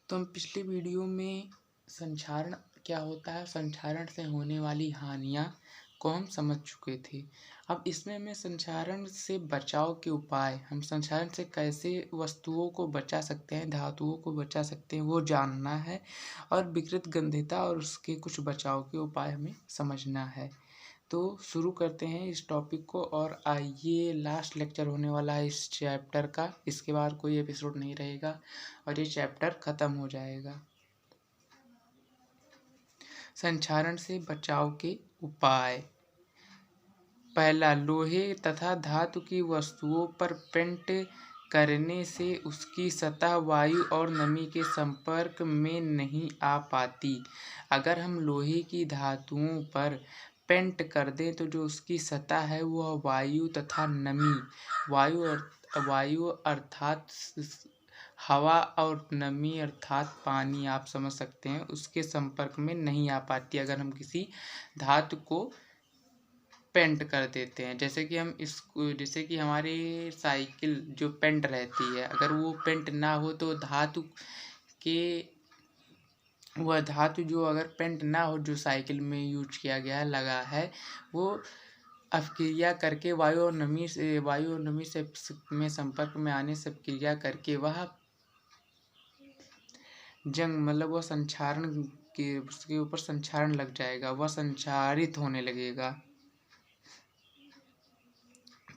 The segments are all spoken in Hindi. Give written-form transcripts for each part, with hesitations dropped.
तो हम पिछले वीडियो में संक्षारण क्या होता है, संक्षारण से होने वाली हानियाँ को हम समझ चुके थे। अब इसमें हमें संक्षारण से बचाव के उपाय, हम संक्षारण से कैसे वस्तुओं को बचा सकते हैं, धातुओं को बचा सकते हैं, वो जानना है और विकृत गंधिता और उसके कुछ बचाव के उपाय हमें समझना है। तो शुरू करते हैं इस टॉपिक को। और ये लास्ट लेक्चर होने वाला है इस चैप्टर का, इसके बाद कोई एपिसोड नहीं रहेगा और ये चैप्टर खत्म हो जाएगा। संक्षारण से बचाव के उपाय। पहला, लोहे तथा धातु की वस्तुओं पर पेंट करने से उसकी सतह वायु और नमी के संपर्क में नहीं आ पाती। अगर हम लोहे की धातुओं पर पेंट कर दें तो जो उसकी सतह है वह वायु तथा नमी, वायु अर्थात हवा और नमी अर्थात पानी, आप समझ सकते हैं, उसके संपर्क में नहीं आ पाती अगर हम किसी धातु को पेंट कर देते हैं। जैसे कि हमारी साइकिल जो पेंट रहती है, अगर वो पेंट ना हो तो वह धातु जो अगर पेंट ना हो, जो साइकिल में यूज किया गया है, लगा है, वो अपक्रिया करके वायु और नमी से में संपर्क में आने से अपक्रिया करके वह वह संक्षारण के उसके ऊपर संक्षारण लग जाएगा, वह संक्षारित होने लगेगा।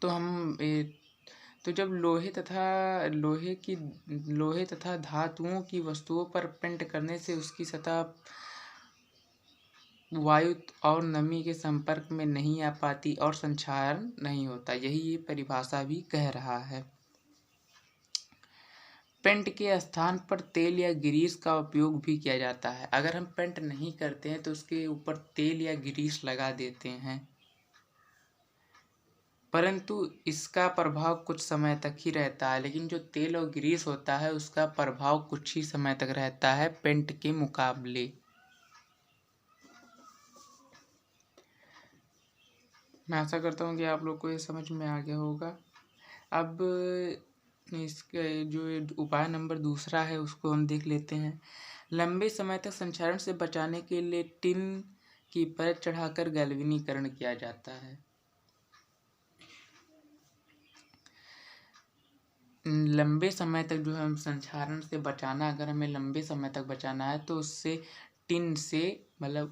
तो जब लोहे तथा धातुओं की वस्तुओं पर पेंट करने से उसकी सतह वायु और नमी के संपर्क में नहीं आ पाती और संक्षारण नहीं होता, यही ये परिभाषा भी कह रहा है। पेंट के स्थान पर तेल या ग्रीस का उपयोग भी किया जाता है। अगर हम पेंट नहीं करते हैं तो उसके ऊपर तेल या ग्रीस लगा देते हैं, परंतु इसका प्रभाव कुछ समय तक ही रहता है। लेकिन जो तेल और ग्रीस होता है उसका प्रभाव कुछ ही समय तक रहता है पेंट के मुकाबले। मैं आशा करता हूँ कि आप लोग को ये समझ में आ गया होगा। अब इसके जो उपाय नंबर दूसरा है उसको हम देख लेते हैं। लंबे समय तक संक्षारण से बचाने के लिए टिन की परत चढ़ाकर गैल्वेनीकरण किया जाता है। लंबे समय तक जो हम संक्षारण से बचाना, अगर हमें लंबे समय तक बचाना है तो उससे टिन से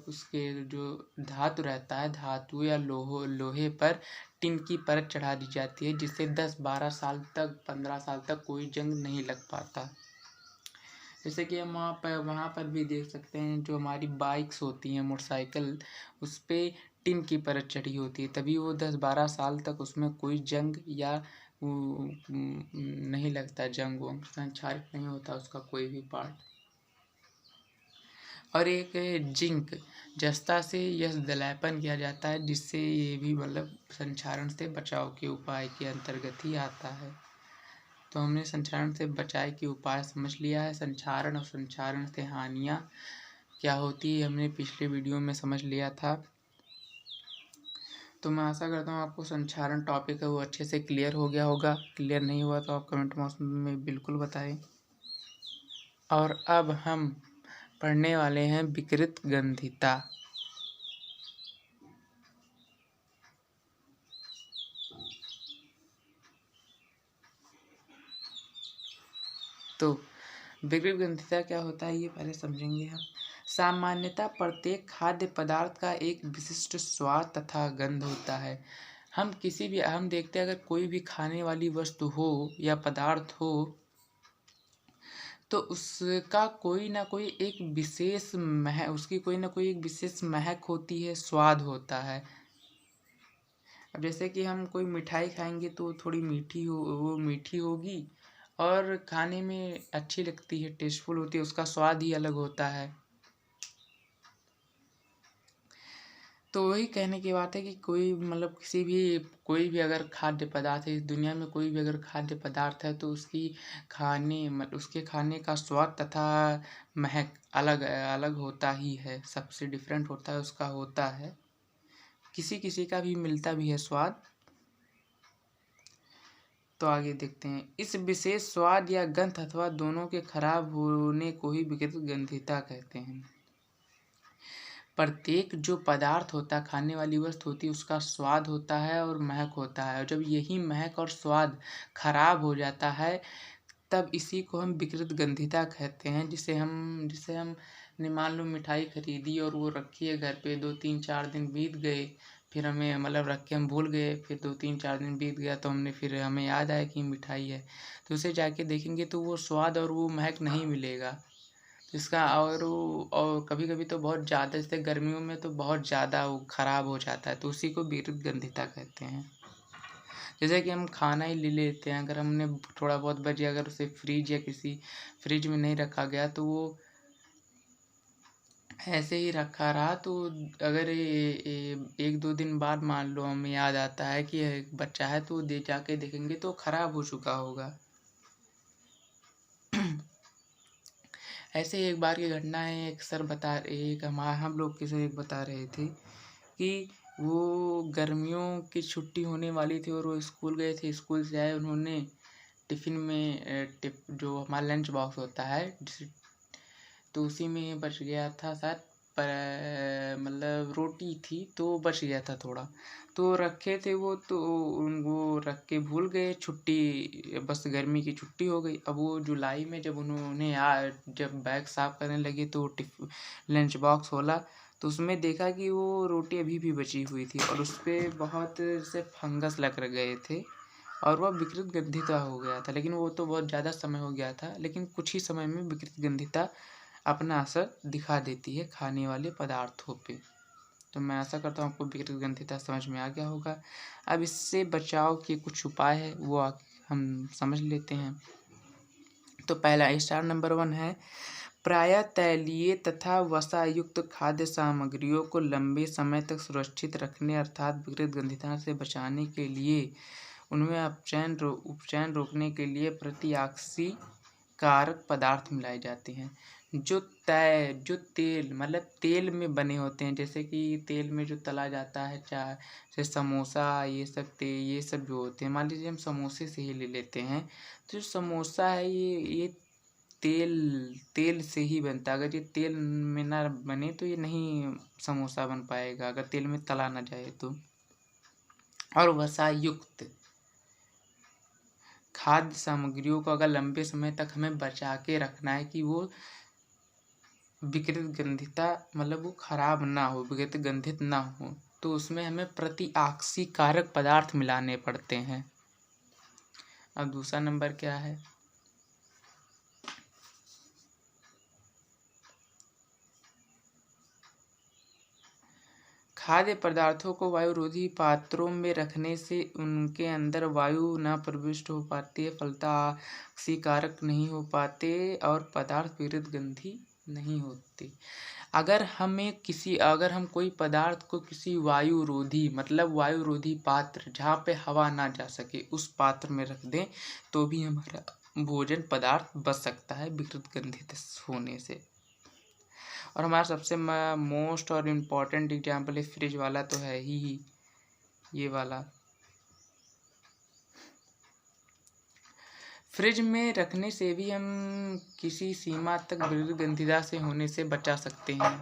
उसके जो धातु रहता है, धातु या लोहे पर टिन की परत चढ़ा दी जाती है, जिससे 10-12 साल तक 15 साल तक कोई जंग नहीं लग पाता। जैसे कि हम वहाँ पर भी देख सकते हैं, जो हमारी बाइक्स होती हैं, मोटरसाइकिल, उस पर टिन की परत चढ़ी होती है, तभी वो 10-12 साल तक उसमें कोई जंग या नहीं लगता, जंग वंग संक्षारित नहीं होता उसका कोई भी पार्ट। और एक जिंक जस्ता से यह दलापन किया जाता है, जिससे ये भी संक्षारण से बचाव के उपाय के अंतर्गत ही आता है। तो हमने संक्षारण से बचाव के उपाय समझ लिया है। संक्षारण और संक्षारण से हानियाँ क्या होती है हमने पिछले वीडियो में समझ लिया था। तो मैं आशा करता हूँ आपको संक्षारण टॉपिक है वो अच्छे से क्लियर हो गया होगा। क्लियर नहीं हुआ तो आप कमेंट बॉक्स में बिल्कुल बताएं। और अब हम पढ़ने वाले हैं विकृत गंधिता। तो विकृत गंधिता क्या होता है ये पहले समझेंगे हम। सामान्यतः प्रत्येक खाद्य पदार्थ का एक विशिष्ट स्वाद तथा गंध होता है। हम देखते हैं, अगर कोई भी खाने वाली वस्तु हो या पदार्थ हो तो उसका कोई ना कोई एक विशेष महक होती है, स्वाद होता है। अब जैसे कि हम कोई मिठाई खाएंगे तो थोड़ी मीठी होगी और खाने में अच्छी लगती है, टेस्टफुल होती है, उसका स्वाद ही अलग होता है। तो वही कहने की बात है कि कोई भी अगर खाद्य पदार्थ है इस दुनिया में, कोई भी अगर खाद्य पदार्थ है तो उसके खाने का स्वाद तथा महक अलग अलग होता ही है, सबसे डिफरेंट होता है, उसका होता है, किसी किसी का भी मिलता भी है स्वाद। तो आगे देखते हैं, इस विशेष स्वाद या गंध अथवा दोनों के खराब होने को ही विकृत गंधिता कहते हैं। प्रत्येक जो पदार्थ होता है, खाने वाली वस्तु होती है, उसका स्वाद होता है और महक होता है, और जब यही महक और स्वाद खराब हो जाता है तब इसी को हम विकृत गंधिता कहते हैं। जिसे हम ने मान लो मिठाई खरीदी और वो रखी है घर पे, 2-3-4 दिन बीत गए, फिर हमें मतलब रख के हम भूल गए, फिर 2-3-4 दिन बीत गया तो फिर हमें याद आया कि मिठाई है, तो उसे जाके देखेंगे तो वो स्वाद और वो महक नहीं मिलेगा। इसका और कभी कभी तो बहुत ज़्यादा, जैसे गर्मियों में तो बहुत ज़्यादा वो खराब हो जाता है, तो उसी को विकृत गंधिता कहते हैं। जैसे कि हम खाना ही ले लेते हैं, अगर हमने थोड़ा बहुत बच गया, अगर उसे फ्रिज या किसी फ्रिज में नहीं रखा गया तो वो ऐसे ही रखा रहा, तो अगर 1-2 दिन बाद मान लो हमें याद आता है कि एक बच्चा है, तो दे जाके देखेंगे तो खराब हो चुका होगा। ऐसे एक बार की घटना है, एक सर हम लोग किसी एक बता रहे थे कि वो गर्मियों की छुट्टी होने वाली थी और वो स्कूल गए थे, स्कूल से आए, उन्होंने टिफ़िन में जो हमारा लंच बॉक्स होता है तो उसी में बच गया था शायद, पर मतलब रोटी थी तो बच गया था थोड़ा, तो रखे थे वो, तो वो रख के भूल गए, छुट्टी बस गर्मी की छुट्टी हो गई। अब वो जुलाई में जब जब बैग साफ करने लगे तो लंच बॉक्स खोला तो उसमें देखा कि वो रोटी अभी भी बची हुई थी और उस पर बहुत से फंगस लग गए थे और वह विकृत गंधिता हो गया था। लेकिन वो तो बहुत ज़्यादा समय हो गया था, लेकिन कुछ ही समय में विकृत गंधिता अपना असर दिखा देती है खाने वाले पदार्थों पे। तो मैं आशा करता हूँ आपको विकृत गंधिता समझ में आ गया होगा। अब इससे बचाव के कुछ उपाय है वो हम समझ लेते हैं। तो पहला स्टार नंबर 1 है, प्रायः तैलीय तथा वसा युक्त खाद्य सामग्रियों को लंबे समय तक सुरक्षित रखने अर्थात विकृत गंधिता से बचाने के लिए उनमें उपचयन रोकने के लिए प्रतिऑक्सी कारक पदार्थ मिलाए जाते हैं। जो तेल मतलब तेल में बने होते हैं, जैसे कि तेल में जो तला जाता है, चाहे जैसे समोसा, ये सब जो होते हैं, मान लीजिए हम समोसे से ही ले लेते हैं, तो जो समोसा है ये तेल से ही बनता है। अगर ये तेल में ना बने तो ये नहीं समोसा बन पाएगा, अगर तेल में तला ना जाए तो। और वसा युक्त खाद्य सामग्रियों को अगर लंबे समय तक हमें बचा के रखना है कि वो विकृत गंधिता मतलब वो खराब ना हो, विकृत गंधित ना हो, तो उसमें हमें प्रतिऑक्सी कारक पदार्थ मिलाने पड़ते हैं। अब दूसरा नंबर क्या है, खाद्य पदार्थों को वायुरोधी पात्रों में रखने से उनके अंदर वायु न प्रविष्ट हो पाती है, फलतः ऑक्सीकारक नहीं हो पाते और पदार्थ विकृत गंधी नहीं होते। अगर हम कोई पदार्थ को किसी वायुरोधी पात्र, जहाँ पे हवा ना जा सके, उस पात्र में रख दें तो भी हमारा भोजन पदार्थ बच सकता है विकृत गंधित होने से। और हमारा सबसे मोस्ट और इम्पॉर्टेंट एग्जाम्पल फ्रिज वाला तो है ही ये वाला। फ्रिज में रखने से भी हम किसी सीमा तक विकृत गंधिता से होने से बचा सकते हैं।